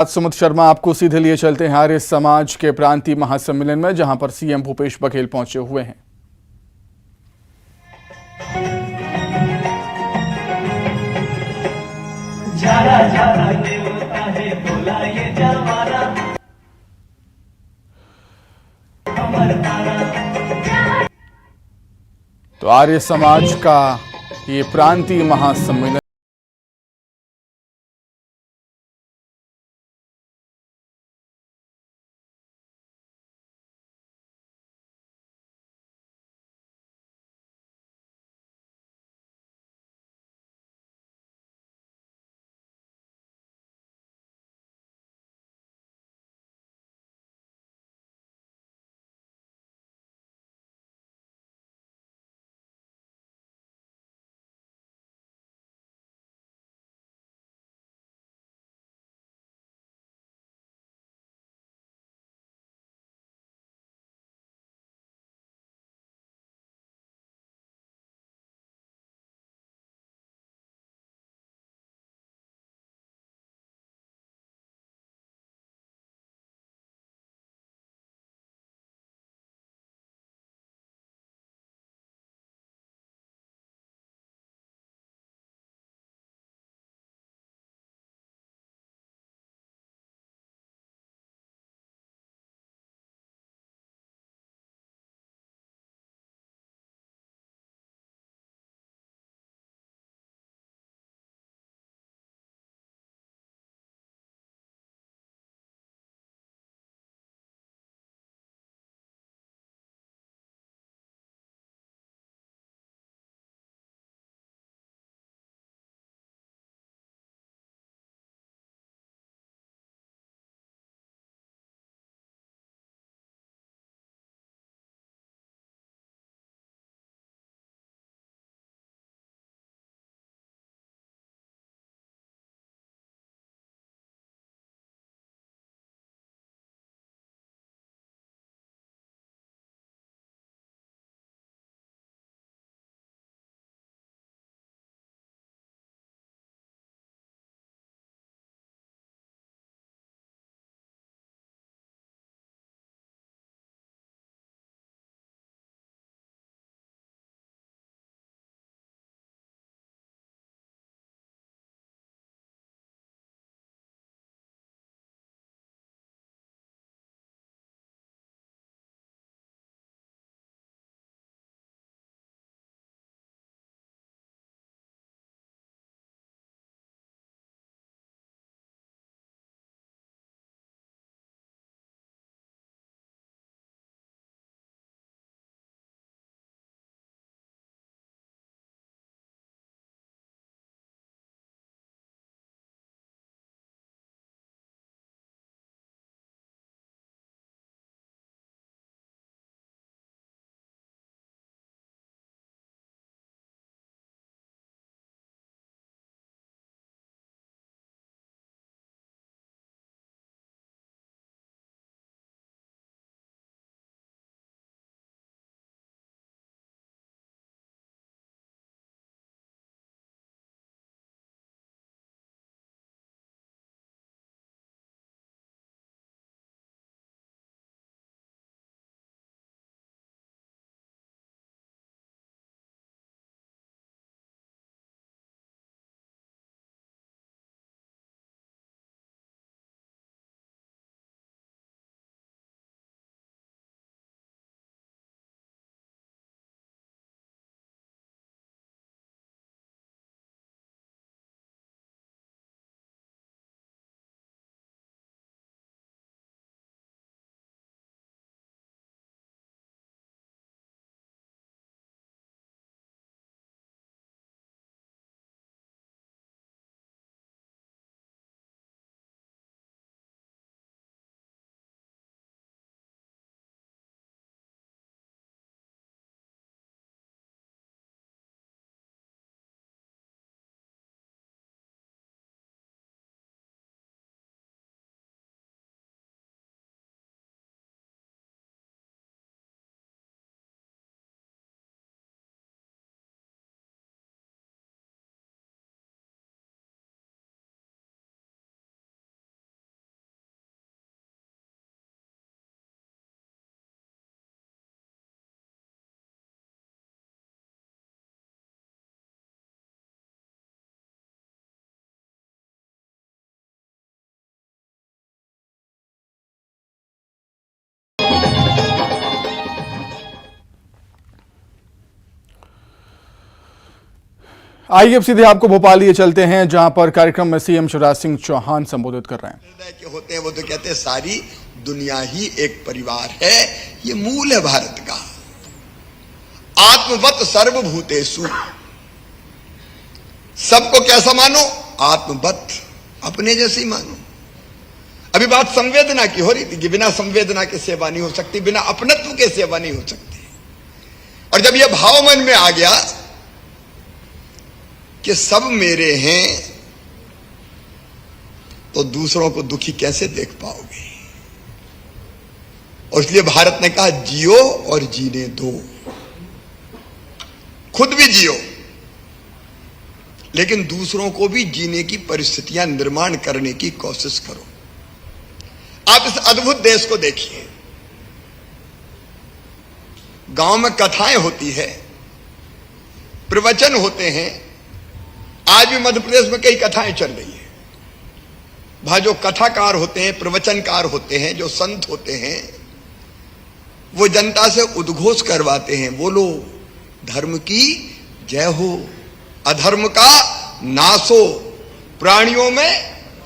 आज सुमित शर्मा आपको सीधे लिए चलते हैं आर्य समाज के प्रांतीय महासम्मेलन में, जहां पर सीएम भूपेश बघेल पहुंचे हुए हैं। तो आर्य समाज का ये प्रांतीय महासम्मेलन आइए अब सीधे आपको भोपाल लिए चलते हैं, जहां पर कार्यक्रम में सीएम शिवराज सिंह चौहान संबोधित कर रहे हैं। हृदय के होते हैं वो तो कहते हैं सारी दुनिया ही एक परिवार है। ये मूल है भारत का। आत्मवत सर्वभूतेषु, सबको कैसा मानो? आत्मवत, अपने जैसे ही मानो। अभी बात संवेदना की हो रही थी कि बिना संवेदना के सेवा नहीं हो सकती, बिना अपनत्व के सेवा नहीं हो सकती। और जब यह भाव मन में आ गया कि सब मेरे हैं, तो दूसरों को दुखी कैसे देख पाओगे? और इसलिए भारत ने कहा जियो और जीने दो। खुद भी जियो, लेकिन दूसरों को भी जीने की परिस्थितियां निर्माण करने की कोशिश करो। आप इस अद्भुत देश को देखिए। गांव में कथाएं होती है, प्रवचन होते हैं। आज भी मध्य प्रदेश में कई कथाएं चल रही है। वहां जो कथाकार होते हैं, प्रवचनकार होते हैं, जो संत होते हैं, वो जनता से उद्घोष करवाते हैं, बोलो धर्म की जय हो, अधर्म का नाश हो, प्राणियों में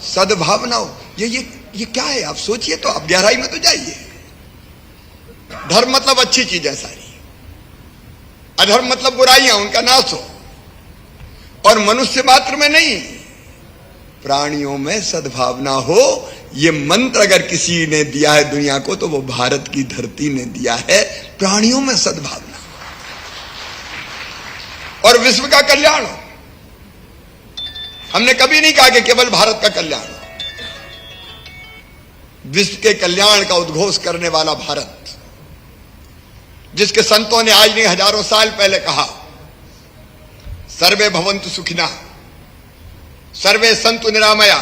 सद्भावना हो। ये क्या है? आप सोचिए तो, आप गहराई में तो जाइए। धर्म मतलब अच्छी चीजें सारी, अधर्म मतलब बुराइयां, उनका नाश हो। और मनुष्य मात्र में नहीं, प्राणियों में सद्भावना हो। ये मंत्र अगर किसी ने दिया है दुनिया को, तो वो भारत की धरती ने दिया है। प्राणियों में सद्भावना और विश्व का कल्याण हो। हमने कभी नहीं कहा कि केवल भारत का कल्याण हो। विश्व के कल्याण का उद्घोष करने वाला भारत, जिसके संतों ने आज नहीं हजारों साल पहले कहा, सर्वे भवन्तु सुखिनः, सर्वे सन्तु निरामया,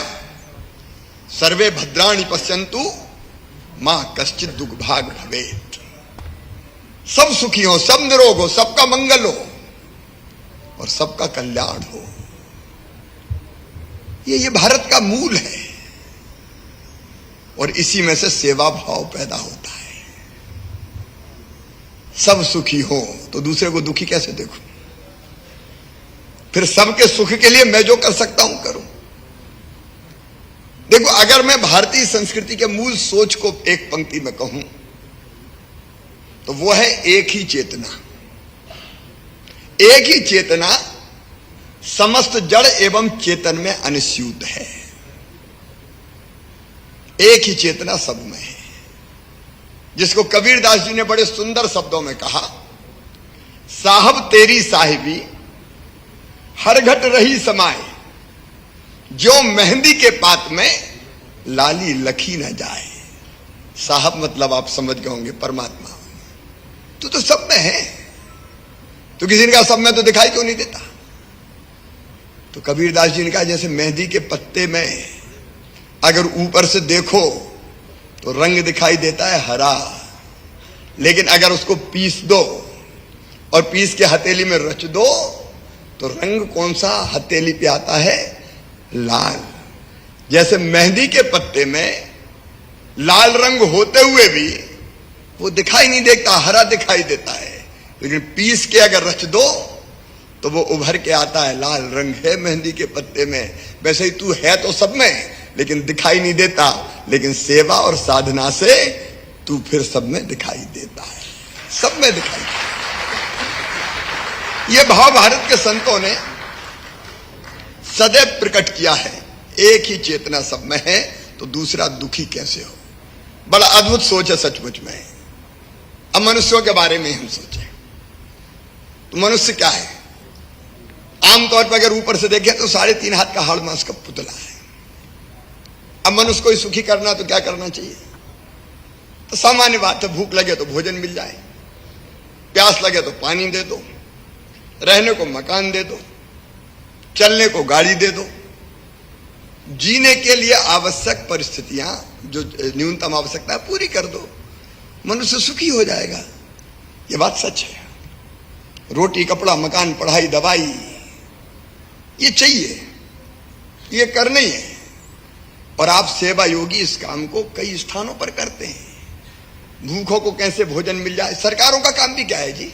सर्वे भद्राणि पश्यन्तु मां कश्चित् दुर्भाग् भवेत्। सब सुखी हो, सब निरोग हो, सबका मंगल हो और सबका कल्याण हो। ये भारत का मूल है। और इसी में से सेवा भाव पैदा होता है। सब सुखी हो तो दूसरे को दुखी कैसे देखूं? फिर सबके सुख के लिए मैं जो कर सकता हूं करूं। देखो, अगर मैं भारतीय संस्कृति के मूल सोच को एक पंक्ति में कहूं, तो वो है एक ही चेतना। एक ही चेतना समस्त जड़ एवं चेतन में अनुस्यूत है। एक ही चेतना सब में है, जिसको कबीरदास जी ने बड़े सुंदर शब्दों में कहा, साहब तेरी साहिबी हर घट रही समाए, जो मेहंदी के पात में लाली लखी न जाए। साहब मतलब आप समझ गए होंगे, परमात्मा। तू तो सब में है, तो किसी ने कहा सब में तो दिखाई क्यों नहीं देता? तो कबीरदास जी ने कहा, जैसे मेहंदी के पत्ते में अगर ऊपर से देखो तो रंग दिखाई देता है हरा, लेकिन अगर उसको पीस दो और पीस के हथेली में रच दो तो रंग कौन सा हथेली पे आता है? लाल। जैसे मेहंदी के पत्ते में लाल रंग होते हुए भी वो दिखाई नहीं देता, हरा दिखाई देता है, लेकिन पीस के अगर रच दो तो वो उभर के आता है, लाल रंग है मेहंदी के पत्ते में। वैसे ही तू है तो सब में, लेकिन दिखाई नहीं देता, लेकिन सेवा और साधना से तू फिर सब में दिखाई देता है, सब में दिखाई देता है। यह भाव भारत के संतों ने सदैव प्रकट किया है। एक ही चेतना सब में है, तो दूसरा दुखी कैसे हो? बड़ा अद्भुत सोच है सचमुच में। अब मनुष्यों के बारे में हम सोचें तो मनुष्य क्या है? आमतौर पर अगर ऊपर से देखें तो 3.5 हाथ का हाड़ मांस का पुतला है। अब मनुष्य को ही सुखी करना तो क्या करना चाहिए? तो सामान्य बात है, भूख लगे तो भोजन मिल जाए, प्यास लगे तो पानी दे दो, रहने को मकान दे दो, चलने को गाड़ी दे दो, जीने के लिए आवश्यक परिस्थितियां, जो न्यूनतम आवश्यकता है, पूरी कर दो, मनुष्य सुखी हो जाएगा। यह बात सच है। रोटी, कपड़ा, मकान, पढ़ाई, दवाई, ये चाहिए, ये करना ही है। और आप सेवा योगी इस काम को कई स्थानों पर करते हैं। भूखों को कैसे भोजन मिल जाए। सरकारों का काम भी क्या है जी?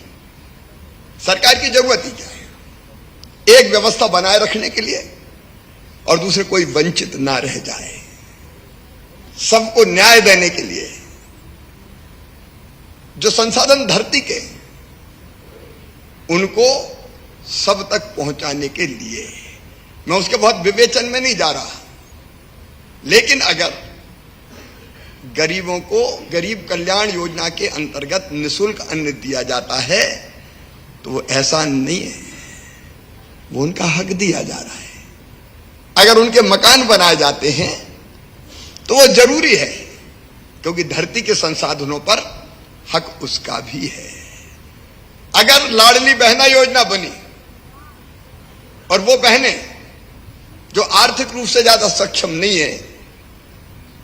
सरकार की जरूरत ही क्या है? एक व्यवस्था बनाए रखने के लिए और दूसरे कोई वंचित ना रह जाए, सबको न्याय देने के लिए। जो संसाधन धरती के उनको सब तक पहुंचाने के लिए। मैं उसके बहुत विवेचन में नहीं जा रहा, लेकिन अगर गरीबों को गरीब कल्याण योजना के अंतर्गत निःशुल्क अन्न दिया जाता है तो वो एहसान नहीं है, वो उनका हक दिया जा रहा है। अगर उनके मकान बनाए जाते हैं तो वो जरूरी है, क्योंकि धरती के संसाधनों पर हक उसका भी है। अगर लाडली बहना योजना बनी और वो बहनें जो आर्थिक रूप से ज्यादा सक्षम नहीं है,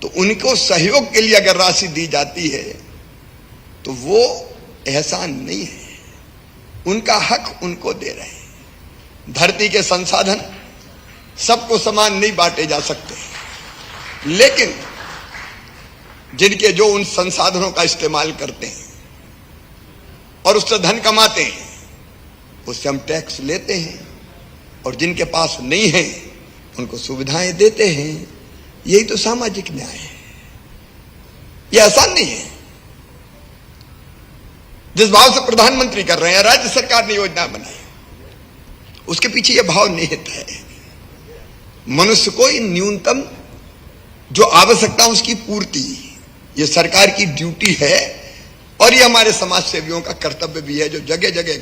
तो उनको सहयोग के लिए अगर राशि दी जाती है तो वो एहसान नहीं है, उनका हक उनको दे रहे हैं। धरती के संसाधन सबको समान नहीं बांटे जा सकते, लेकिन जिनके जो उन संसाधनों का इस्तेमाल करते हैं और उससे धन कमाते हैं, उससे हम टैक्स लेते हैं, और जिनके पास नहीं है उनको सुविधाएं देते हैं। यही तो सामाजिक न्याय है। यह आसान नहीं है। जिस भाव से प्रधानमंत्री कर रहे हैं, राज्य सरकार ने योजना बनाई, उसके पीछे यह भाव निहित है, मनुष्य को न्यूनतम जो आवश्यकता उसकी पूर्ति, यह सरकार की ड्यूटी है और यह हमारे समाज सेवियों का कर्तव्य भी है, जो जगह जगह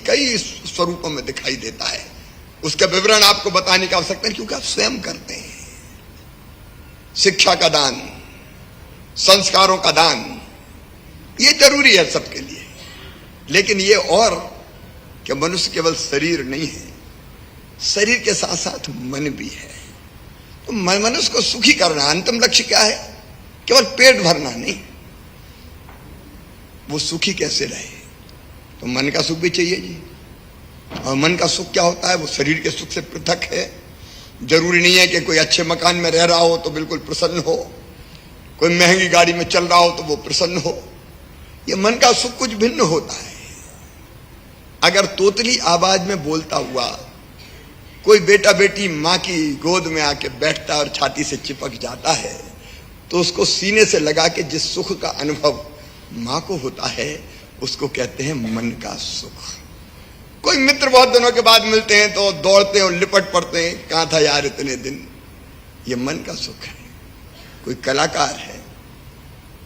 कई स्वरूपों में दिखाई देता है। उसका विवरण आपको बताने की आवश्यकता नहीं, क्योंकि आप स्वयं करते हैं। शिक्षा का दान, संस्कारों का दान, यह जरूरी है सबके लिए, लेकिन यह और कि मनुष्य केवल शरीर नहीं है, शरीर के साथ साथ मन भी है। तो मनुष्य को सुखी करना अंतिम लक्ष्य क्या है? केवल पेट भरना नहीं, वो सुखी कैसे रहे? तो मन का सुख भी चाहिए जी। और मन का सुख क्या होता है? वो शरीर के सुख से पृथक है। जरूरी नहीं है कि कोई अच्छे मकान में रह रहा हो तो बिल्कुल प्रसन्न हो, कोई महंगी गाड़ी में चल रहा हो तो वो प्रसन्न हो। ये मन का सुख कुछ भिन्न होता है। अगर तोतली आवाज में बोलता हुआ कोई बेटा बेटी मां की गोद में आके बैठता है और छाती से चिपक जाता है, तो उसको सीने से लगा के जिस सुख का अनुभव मां को होता है, उसको कहते हैं मन का सुख। कोई मित्र बहुत दिनों के बाद मिलते हैं तो दौड़ते हैं और लिपट पड़ते हैं, कहां था यार इतने दिन। ये मन का सुख है। कोई कलाकार है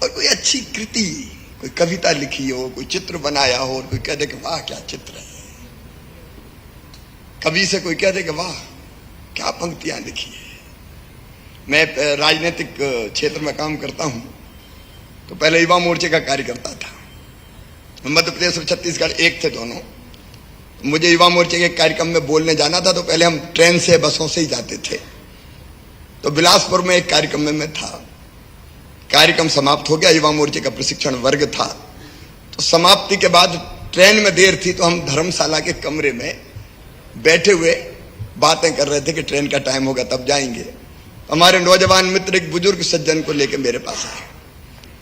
और कोई अच्छी कृति, कोई कविता लिखी हो, कोई चित्र बनाया हो और कोई कह दे कि वाह क्या चित्र है। कवि से कोई कह दे कि वाह क्या पंक्तियां लिखी है। मैं राजनीतिक क्षेत्र में काम करता हूं, तो पहले युवा मोर्चे का कार्य करता था। मध्य प्रदेश और छत्तीसगढ़ एक थे दोनों। मुझे युवा मोर्चे के कार्यक्रम में बोलने जाना था, तो पहले हम ट्रेन से बसों से ही जाते थे। तो बिलासपुर में एक कार्यक्रम में मैं था। कार्यक्रम समाप्त हो गया, युवा मोर्चे का प्रशिक्षण वर्ग था। तो समाप्ति के बाद ट्रेन में देर थी, तो हम धर्मशाला के कमरे में बैठे हुए बातें कर रहे थे कि ट्रेन का टाइम होगा तब जाएंगे। हमारे नौजवान मित्र एक बुजुर्ग सज्जन को लेकर मेरे पास आए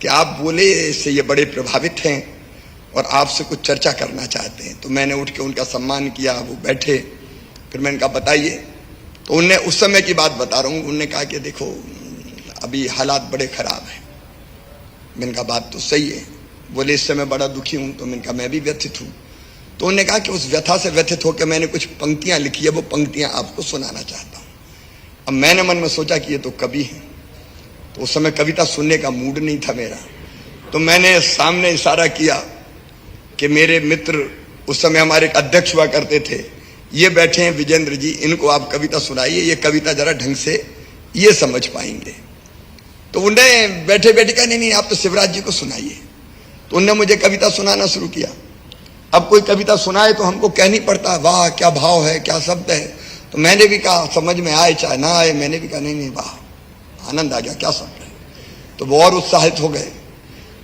कि आप बोले इससे ये बड़े प्रभावित हैं और आपसे कुछ चर्चा करना चाहते हैं। तो मैंने उठ के उनका सम्मान किया, वो बैठे। फिर मैंने कहा बताइए। तो उनने उस समय की बात बता रहा हूँ। उन्होंने कहा कि देखो अभी हालात बड़े खराब हैं। मैंने कहा बात तो सही है। बोले इस समय बड़ा दुखी हूँ। तो मैंने कहा मैं भी व्यथित हूँ। तो उन्होंने कहा कि उस व्यथा से व्यथित होकर मैंने कुछ पंक्तियां लिखी है, वो पंक्तियां आपको सुनाना चाहता हूँ। अब मैंने मन में सोचा कि ये तो कवि है, तो उस समय कविता सुनने का मूड नहीं था मेरा। तो मैंने सामने इशारा किया कि मेरे मित्र उस समय हमारे अध्यक्ष हुआ करते थे, ये बैठे हैं विजेंद्र जी, इनको आप कविता सुनाइए, ये कविता जरा ढंग से ये समझ पाएंगे। तो उन्हें बैठे बैठे कहा नहीं आप तो शिवराज जी को सुनाइए। तो उन्होंने मुझे कविता सुनाना शुरू किया। अब कोई कविता सुनाए तो हमको कहनी पड़ता वाह क्या भाव है, क्या शब्द है। तो मैंने भी कहा समझ में आए चाहे ना आए, मैंने भी कहा नहीं वाह आनंद आ गया, क्या शब्द है। तो वो और उत्साहित हो गए।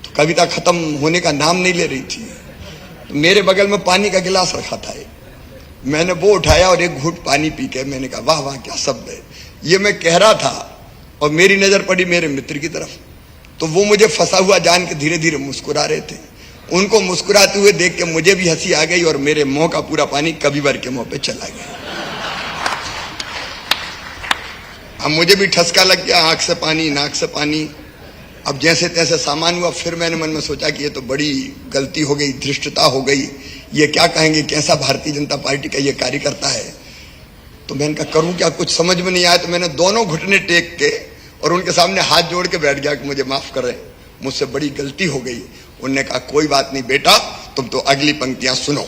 तो कविता खत्म होने का नाम नहीं ले रही थी। तो मेरे बगल में पानी का गिलास रखा था, मैंने वो उठाया और एक घूंट पानी पी के मैंने कहा वाह वाह क्या शब्द है। ये मैं कह रहा था और मेरी नजर पड़ी मेरे मित्र की तरफ। तो वो मुझे फंसा हुआ जान के धीरे धीरे मुस्कुरा रहे थे। उनको मुस्कुराते हुए देख के मुझे भी हंसी आ गई और मेरे मुंह का पूरा पानी कविवर के मुंह पे चला गया। अब मुझे भी ठसका लग गया, आंख से पानी, नाक से पानी। अब जैसे तैसे सामान हुआ, फिर मैंने मन में सोचा कि ये तो बड़ी गलती हो गई, धृष्टता हो गई, ये क्या कहेंगे, कैसा भारतीय जनता पार्टी का ये कार्यकर्ता है। तो मैंने कहा करूं क्या, कुछ समझ में नहीं आया। तो मैंने दोनों घुटने टेक के और उनके सामने हाथ जोड़ के बैठ गया कि मुझे माफ करें, मुझसे बड़ी गलती हो गई। उन्होंने कहा कोई बात नहीं बेटा, तुम तो अगली पंक्तियां सुनो।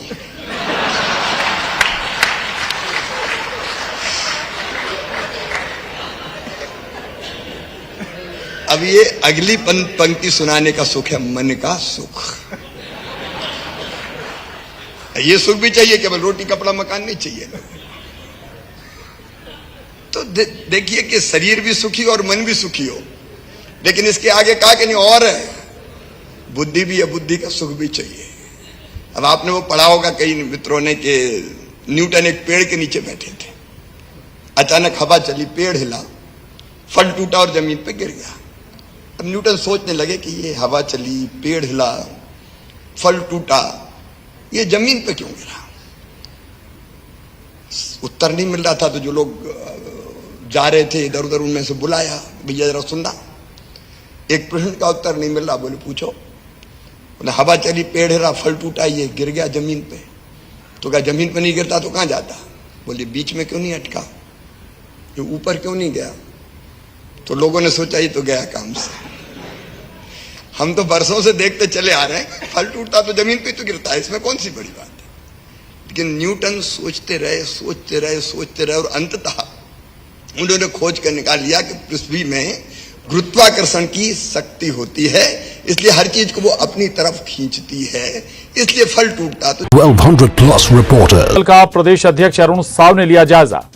अब ये अगली पंक्ति सुनाने का सुख है मन का सुख। ये सुख भी चाहिए, केवल रोटी कपड़ा मकान नहीं चाहिए। तो देखिए कि शरीर भी सुखी और मन भी सुखी हो, लेकिन इसके आगे कहा कि नहीं और है, बुद्धि भी है, बुद्धि का सुख भी चाहिए। अब आपने वो पढ़ा होगा कई मित्रों ने कि न्यूटन एक पेड़ के नीचे बैठे थे, अचानक हवा चली, पेड़ हिला, फल टूटा और जमीन पे गिर गया। अब न्यूटन सोचने लगे कि ये हवा चली, पेड़ हिला, फल टूटा, ये जमीन पे क्यों गिरा। उत्तर नहीं मिल रहा था, तो जो लोग जा रहे थे इधर उधर उनमें से बुलाया, भैया जरा सुनना, एक प्रश्न का उत्तर नहीं मिल रहा। बोले पूछो। बोले हवा चली, पेड़ हिला, फल टूटा, ये गिर गया जमीन पे। तो क्या जमीन पे नहीं गिरता तो कहां जाता। बोले बीच में क्यों नहीं अटका, ये ऊपर क्यों नहीं गया। तो लोगों ने सोचा ये तो गया काम से। हम तो बरसों से देखते चले आ रहे हैं, फल टूटता तो जमीन पे तो गिरता है, इसमें कौन सी बड़ी बात है। लेकिन न्यूटन सोचते रहे, सोचते रहे, सोचते रहे, और अंततः उन्होंने खोज कर निकाल लिया कि पृथ्वी में गुरुत्वाकर्षण की शक्ति होती है, इसलिए हर चीज को वो अपनी तरफ खींचती है, इसलिए फल टूटता। तो 1200+ रिपोर्टर का प्रदेश अध्यक्ष अरुण साव ने लिया जायजा।